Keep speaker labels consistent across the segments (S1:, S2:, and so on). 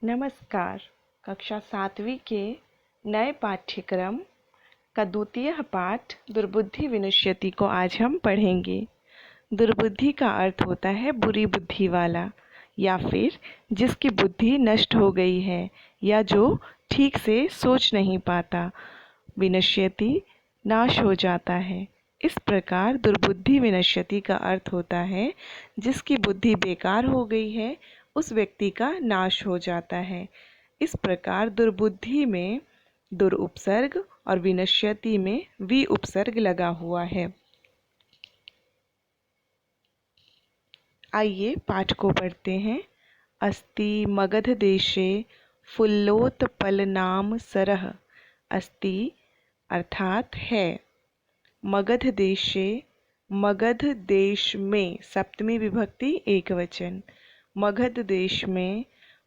S1: नमस्कार। कक्षा 7वीं के नए पाठ्यक्रम का द्वितीय पाठ दुर्बुद्धि विनश्यति को आज हम पढ़ेंगे। दुर्बुद्धि का अर्थ होता है बुरी बुद्धि वाला, या फिर जिसकी बुद्धि नष्ट हो गई है या जो ठीक से सोच नहीं पाता। विनश्यति नाश हो जाता है। इस प्रकार दुर्बुद्धि विनश्यति का अर्थ होता है जिसकी बुद्धि बेकार हो गई है, उस व्यक्ति का नाश हो जाता है। इस प्रकार दुर्बुद्धि में दुर उपसर्ग और विनश्यति में वि उपसर्ग लगा हुआ है। आइए पाठ को पढ़ते हैं। अस्ति मगध देशे फुल्लोत्पल नाम सरह। अस्ति अर्थात है। मगध देशे, मगध देश में, सप्तमी विभक्ति एकवचन। मगध देश में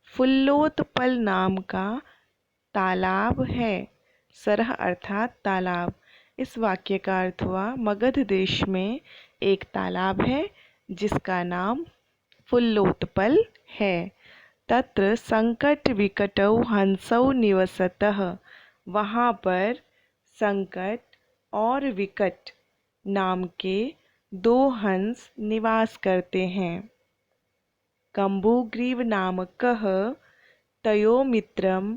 S1: फुल्लोत्पल नाम का तालाब है। सरह अर्थात तालाब। इस वाक्य का अर्थ हुआ, मगध देश में एक तालाब है जिसका नाम फुल्लोत्पल है। तत्र संकट विकटौ हंसौ निवसतः। वहाँ पर संकट और विकट नाम के दो हंस निवास करते हैं। कम्बुग्रीव नामकः तयो मित्रम्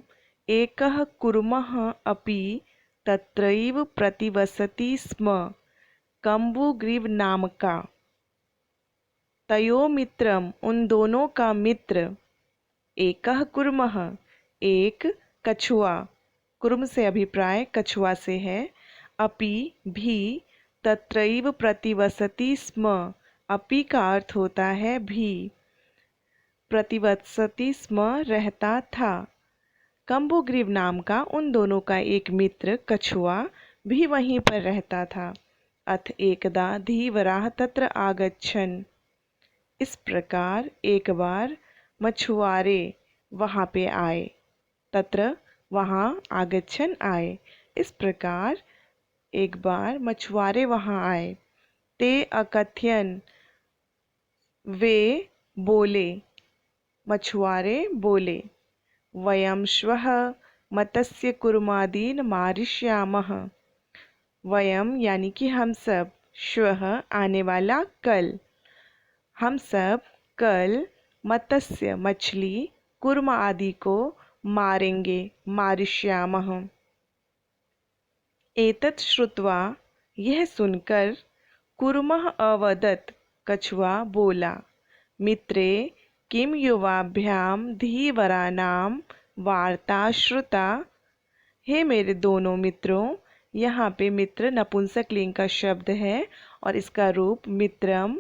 S1: एकः कुर्मः अपि तत्रैव प्रतिवसति स्म। कम्बुग्रीव नामका, तयो मित्रम, उन दोनों का मित्र, एकः कुर्मः, एक कछुआ, कुर्म से अभिप्राय कछुआ से है, अपि भी, तत्रैव प्रतिवसति स्म, अपि का अर्थ होता है भी, प्रतिवसति स्म रहता था। कम्बुग्रीव नाम का उन दोनों का एक मित्र कछुआ भी वहीं पर रहता था। अथ एकदा धीवराः तत्र आगच्छन्। इस प्रकार एक बार मछुआरे वहाँ पे आए। तत्र वहाँ, आगच्छन् आए। इस प्रकार एक बार मछुआरे वहाँ आए। ते अकथयन्, वे बोले, मछुआरे बोले, वयं श्वः मत्स्य कुर्मादीन् मारिष्यामः। वयं यानी कि हम सब, श्वः आने वाला कल, हम सब कल मत्स्य मछली, कुर्म आदि को मारेंगे, मारिष्यामः। एतत् श्रुत्वा, यह सुनकर, कुर्मः अवदत्, कछुआ बोला, मित्रे किं युवाभ्यां धीवरानां वार्ता श्रुता। हे मेरे दोनों मित्रों, यहाँ पे मित्र नपुंसक लिंग का शब्द है और इसका रूप मित्रम,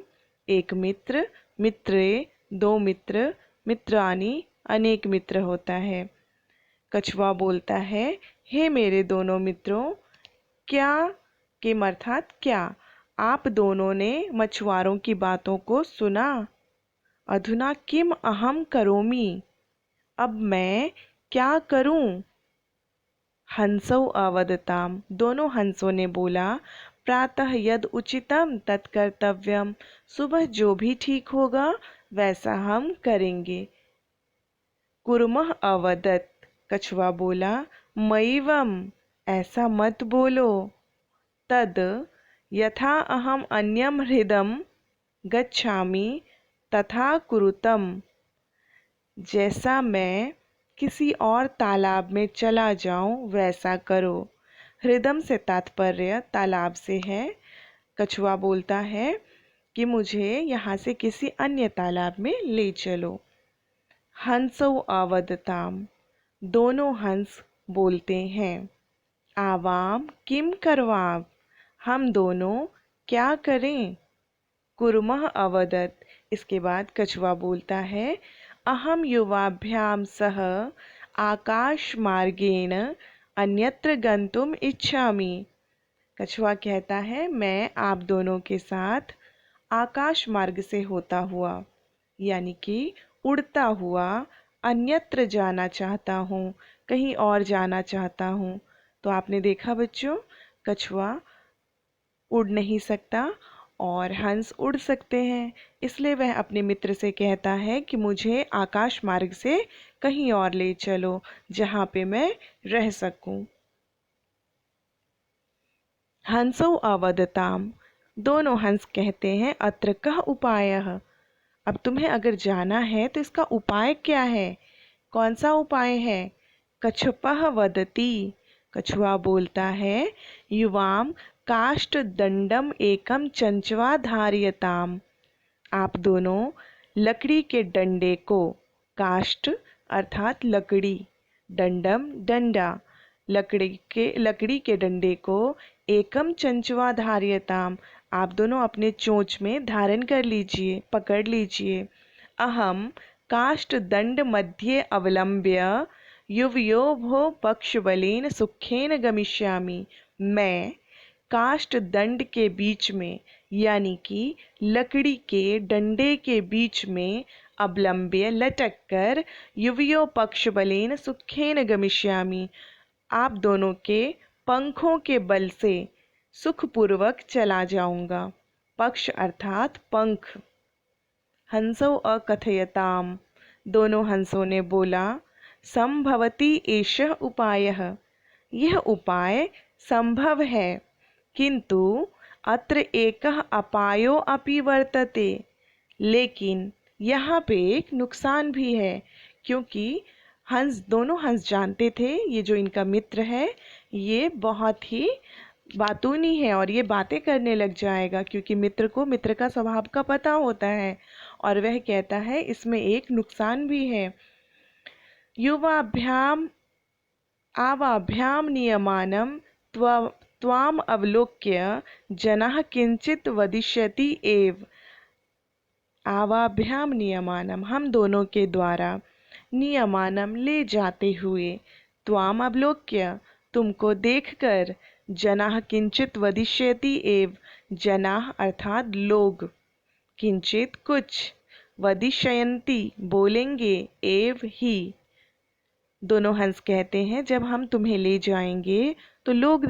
S1: एक मित्र, मित्रे, दो मित्र, मित्राणि, अनेक मित्र होता है। कछुआ बोलता है, हे मेरे दोनों मित्रों, क्या, किम अर्थात क्या, आप दोनों ने मछुआरों की बातों को सुना। अधुना किम अहम करोमि, अब मैं क्या करूं। हंसौ अवदताम, दोनों हंसों ने बोला, प्रातः यद उचितम तत् कर्तव्यम, सुबह जो भी ठीक होगा वैसा हम करेंगे। कुर्मः अवदत्, कछुआ बोला, मयिवम, ऐसा मत बोलो। तद यथा अहम अन्यम हृदम गच्छामि तथा कुरुतम, जैसा मैं किसी और तालाब में चला जाऊं वैसा करो। हृदम से तात्पर्य तालाब से है। कछुआ बोलता है कि मुझे यहाँ से किसी अन्य तालाब में ले चलो। हंसौ अवदताम, दोनों हंस बोलते हैं, आवाम किम करवाव, हम दोनों क्या करें। कुर्मः अवदत्, इसके बाद कछुआ बोलता है, अहम युवाभ्याम सह आकाश मार्गेण अन्यत्र गंतुम इच्छामि। कछुआ कहता है, मैं आप दोनों के साथ आकाश मार्ग से होता हुआ, यानी कि उड़ता हुआ, अन्यत्र जाना चाहता हूँ, कहीं और जाना चाहता हूँ। तो आपने देखा बच्चों, कछुआ उड़ नहीं सकता और हंस उड़ सकते हैं, इसलिए वह अपने मित्र से कहता है कि मुझे आकाश मार्ग से कहीं और ले चलो जहाँ पे मैं रह सकूं। हंसौ अवदताम, दोनों हंस कहते हैं अत्र कः उपायः, अब तुम्हें अगर जाना है तो इसका उपाय क्या है, कौन सा उपाय है। कच्छपः वदति, कछुआ बोलता है, युवाम काष्ठ दंडम एकम चंचवा धार्यताम, आप दोनों लकड़ी के डंडे को, काष्ठ अर्थात लकड़ी, दंडम डंडा, लकड़ी के डंडे को, एकम चंचवा धार्यताम, आप दोनों अपने चोंच में धारण कर लीजिए, पकड़ लीजिए। अहम काष्ठ दंड मध्ये अवलंब्य युवयोभो पक्षबलेन सुखेन गमिष्यामि, मैं काष्ठ दंड के बीच में यानी कि लकड़ी के डंडे के बीच में अवलंब्य लटक कर युवयो पक्ष बलेन सुखेन गमिष्यामि, आप दोनों के पंखों के बल से सुखपूर्वक चला जाऊंगा। पक्ष अर्थात पंख। हंसौ अकथयताम, दोनों हंसों ने बोला, संभवति एषः उपायः, यह उपाय संभव है, किंतु अत्र एकः अपायो अपि वर्तते, लेकिन यहाँ पे एक नुकसान भी है, क्योंकि दोनों हंस जानते थे ये जो इनका मित्र है ये बहुत ही बातूनी है और ये बातें करने लग जाएगा, क्योंकि मित्र को मित्र का स्वभाव का पता होता है। और वह कहता है इसमें एक नुकसान भी है। युवाभ्याम आवाभ्याम नियमानं त्वाम अवलोक्य जनाः किंचित वदिष्यति एव, आवाभ्याम नियमानम, हम दोनों के द्वारा, नियमानम ले जाते हुए, त्वाम अवलोक्य, तुमको देखकर, जनाः किंचित वदिष्यति एव, जनाः अर्थात लोग, किंचित कुछ, वदिष्यन्ति बोलेंगे, एव ही, दोनों हंस कहते हैं जब हम तुम्हें ले जाएंगे तो लोग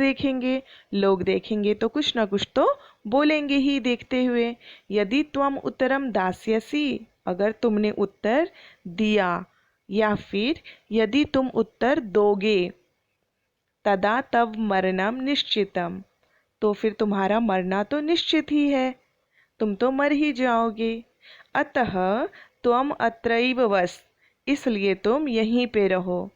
S1: देखेंगे तो कुछ ना कुछ तो बोलेंगे ही देखते हुए। यदि त्वम उत्तरम दास्यसि, अगर तुमने उत्तर दिया, या फिर यदि तुम उत्तर दोगे, तदा तव मरणम निश्चितम, तो फिर तुम्हारा मरना तो निश्चित ही है, तुम तो मर ही जाओगे। अतः त्वम अत्रैव वस, इसलिए तुम यहीं पे रहो।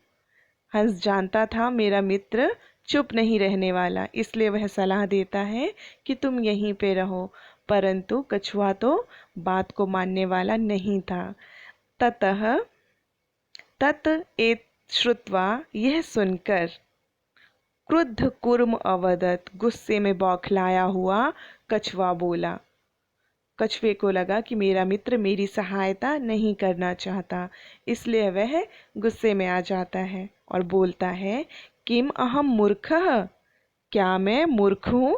S1: हंस जानता था मेरा मित्र चुप नहीं रहने वाला, इसलिए वह सलाह देता है कि तुम यहीं पे रहो, परंतु कछुआ तो बात को मानने वाला नहीं था। ततः तत एत श्रुत्वा, यह सुनकर, क्रुद्ध कुर्म अवदत, गुस्से में बौखलाया हुआ कछुआ बोला। कछुए को लगा कि मेरा मित्र मेरी सहायता नहीं करना चाहता, इसलिए वह गुस्से में आ जाता है और बोलता है, किम अहम मूर्खः, क्या मैं मूर्ख हूँ,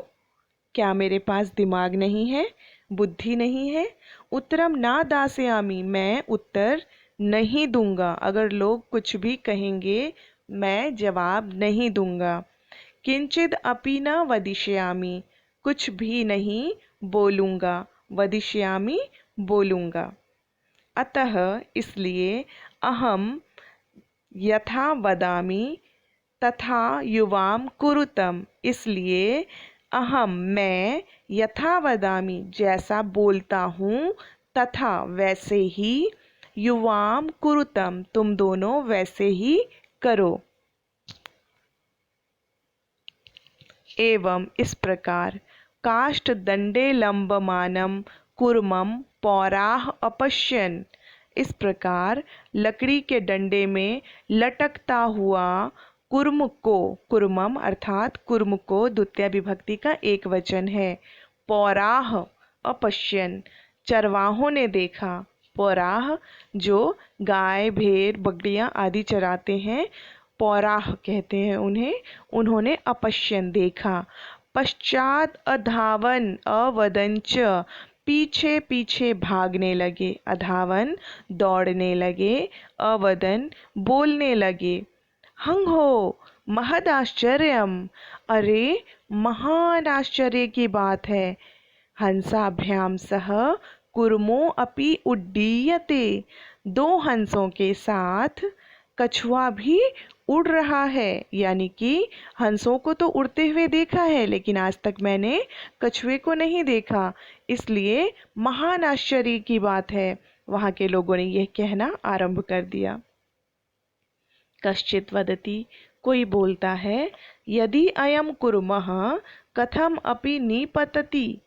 S1: क्या मेरे पास दिमाग नहीं है, बुद्धि नहीं है। उत्तरम ना दास्यामि, मैं उत्तर नहीं दूंगा, अगर लोग कुछ भी कहेंगे मैं जवाब नहीं दूंगा। किंचिद अपि न वदिष्यामि, कुछ भी नहीं बोलूंगा, वदिष्यामि बोलूंगा। अतः इसलिए, अहम यथा वदामि तथा युवाम कुरुतम, इसलिए अहम मैं, यथा वदामि जैसा बोलता हूँ, तथा वैसे ही, युवाम कुरुतम तुम दोनों वैसे ही करो। एवं इस प्रकार काष्ठ दंडे लंबमानम कुर्मम पौराह अपश्यन, इस प्रकार लकड़ी के डंडे में लटकता हुआ कुर्म को, कुर्मम अर्थात कुर्म को द्वितीय विभक्ति का एक वचन है, पौराह अपश्यन चरवाहों ने देखा, पौराह जो गाय भेड़ बकरियां आदि चराते हैं, पौराह कहते हैं उन्हें, उन्होंने अपश्यन देखा। पश्चात अधावन अवदंच, पीछे पीछे भागने लगे, अधावन दौड़ने लगे, अवदन बोलने लगे, हंहो महदाश्चर्यम, अरे महान आश्चर्य की बात है, हंसाभ्याम सह कुर्मो अपि उड्डीयते। दो हंसों के साथ कछुआ भी उड़ रहा है। यानी कि हंसों को तो उड़ते हुए देखा है, लेकिन आज तक मैंने कछुए को नहीं देखा, इसलिए महान आश्चर्य की बात है। वहाँ के लोगों ने यह कहना आरंभ कर दिया। कश्चित वदति, कोई बोलता है, यदि अयम कुर्मः कथम अपि निपतति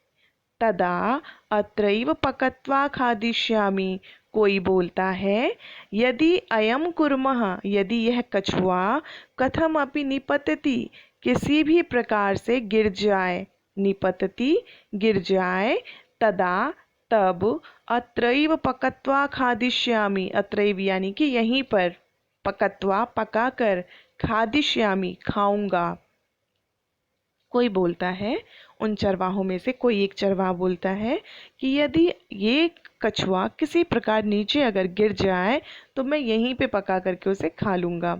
S1: तदा अत्रैव पकत्वा खादिष्यामि। कोई बोलता है, यदि अयम कुर्मः, यदि यह कछुआ कथम अपि निपतति, किसी भी प्रकार से गिर जाए, निपतति गिर जाए, तदा तब अत्रैव पकत्वा खादिष्यामि, अत्रैव यानी कि यहीं पर, पकत्वा पकाकर, खादिष्यामि खाऊंगा। कोई बोलता है, उन चरवाहों में से कोई एक चरवाहा बोलता है कि यदि ये कछुआ किसी प्रकार नीचे अगर गिर जाए तो मैं यहीं पे पका करके उसे खा लूँगा।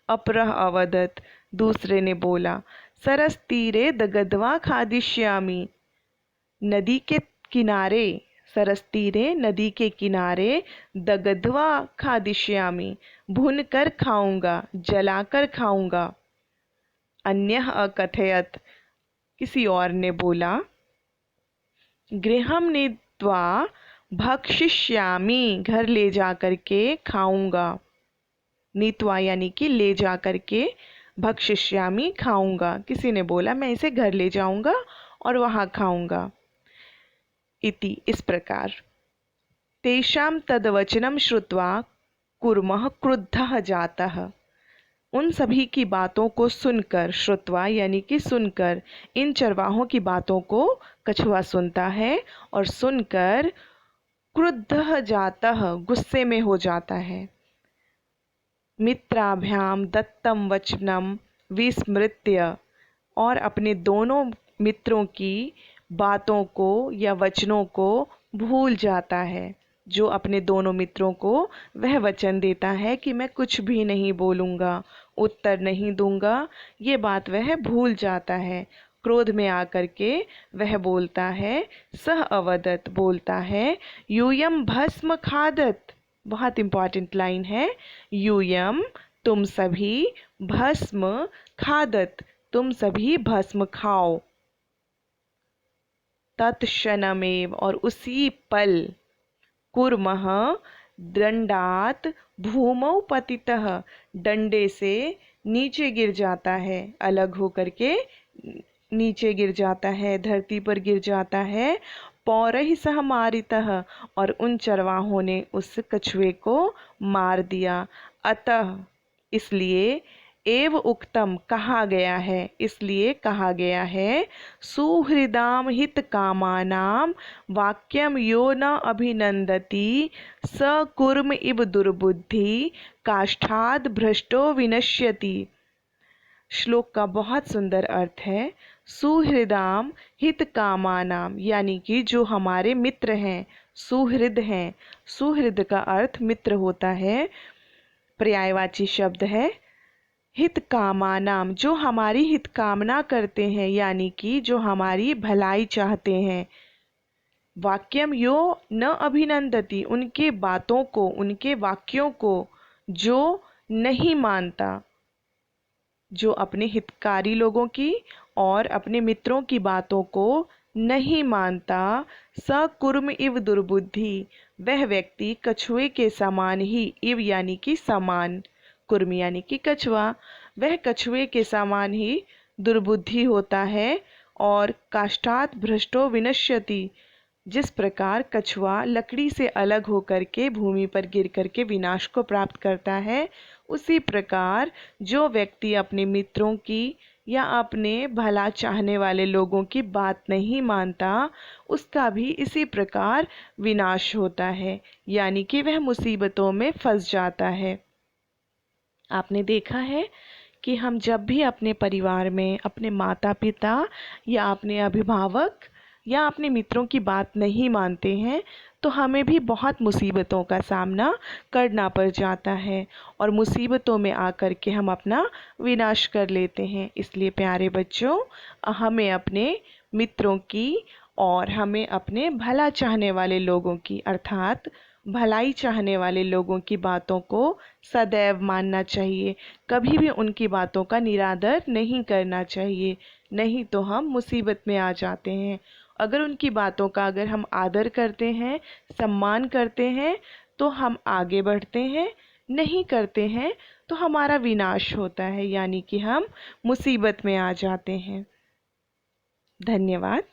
S1: अपरः अवदत्, दूसरे ने बोला, सरस तीरे दगद्वा खादिष्यामि। नदी के किनारे, सरस तीरे नदी के किनारे, दगद्वा खादिष्यामि भून कर खाऊंगा, जलाकर खाऊंगा। अन्यः अकथयत्, किसी और ने बोला, गृहं नीत्वा भक्षिष्यामि, घर ले जा करके खाऊंगा। नीत्वा यानी कि ले जा करके, भक्षिष्यामि खाऊंगा। किसी ने बोला मैं इसे घर ले जाऊंगा और वहाँ खाऊंगा। इति, इस प्रकार। तेषां तद्वचनं श्रुत्वा कुर्मः क्रुद्धः जातः। उन सभी की बातों को सुनकर, श्रुत्वा यानी कि सुनकर, इन चरवाहों की बातों को कछुआ सुनता है और सुनकर क्रुद्धः जातः, गुस्से में हो जाता है। मित्राभ्याम दत्तम वचनम विस्मृत्य, और अपने दोनों मित्रों की बातों को या वचनों को भूल जाता है। जो अपने दोनों मित्रों को वह वचन देता है कि मैं कुछ भी नहीं बोलूँगा, उत्तर नहीं दूंगा, ये बात वह भूल जाता है। क्रोध में आकर के वह बोलता है, सह अवदत्, बोलता है, यूयम भस्म खादत। बहुत इंपॉर्टेंट लाइन है, यूयम तुम सभी, भस्म खादत तुम सभी भस्म खाओ। तत्क्षणमेव, और उसी पल, कुर्मः दंडात भूमौ पतितः, डंडे से नीचे गिर जाता है, अलग होकर के नीचे गिर जाता है, धरती पर गिर जाता है। पौरहि सह मारितः, और उन चरवाहों ने उस कछुए को मार दिया। अतः, इसलिए, एव उक्तम, कहा गया है, इसलिए कहा गया है, सुहृदाम हित कामानाम वाक्यम यो न अभिनंदति स कुर्म इव दुर्बुद्धि काष्ठाद भ्रष्टो विनश्यति। श्लोक का बहुत सुंदर अर्थ है, सुहृदाम हित कामानाम, यानी कि जो हमारे मित्र हैं, सुहृद हैं। सुहृद का अर्थ मित्र होता है, पर्यायवाची शब्द है। हित कामानाम, जो हमारी हित कामना करते हैं, यानी कि जो हमारी भलाई चाहते हैं। वाक्यम यो न अभिनंदति, उनके बातों को, उनके वाक्यों को जो नहीं मानता, जो अपने हितकारी लोगों की और अपने मित्रों की बातों को नहीं मानता, स कुर्म इव दुर्बुद्धि, वह व्यक्ति कछुए के समान ही, इव यानी कि समान, कुर्म यानी कि कछुआ, वह कछुए के समान ही दुर्बुद्धि होता है। और काष्ठात् भ्रष्टो विनश्यति, जिस प्रकार कछुआ लकड़ी से अलग होकर के भूमि पर गिर करके विनाश को प्राप्त करता है, उसी प्रकार जो व्यक्ति अपने मित्रों की या अपने भला चाहने वाले लोगों की बात नहीं मानता, उसका भी इसी प्रकार विनाश होता है, यानी कि वह मुसीबतों में फंस जाता है। आपने देखा है कि हम जब भी अपने परिवार में अपने माता पिता या अपने अभिभावक या अपने मित्रों की बात नहीं मानते हैं, तो हमें भी बहुत मुसीबतों का सामना करना पड़ जाता है और मुसीबतों में आकर के हम अपना विनाश कर लेते हैं। इसलिए प्यारे बच्चों, हमें अपने मित्रों की और हमें अपने भला चाहने वाले लोगों की अर्थात भलाई चाहने वाले लोगों की बातों को सदैव मानना चाहिए। कभी भी उनकी बातों का निरादर नहीं करना चाहिए, नहीं तो हम मुसीबत में आ जाते हैं। अगर उनकी बातों का अगर हम आदर करते हैं, सम्मान करते हैं, तो हम आगे बढ़ते हैं। नहीं करते हैं तो हमारा विनाश होता है, यानी कि हम मुसीबत में आ जाते हैं। धन्यवाद।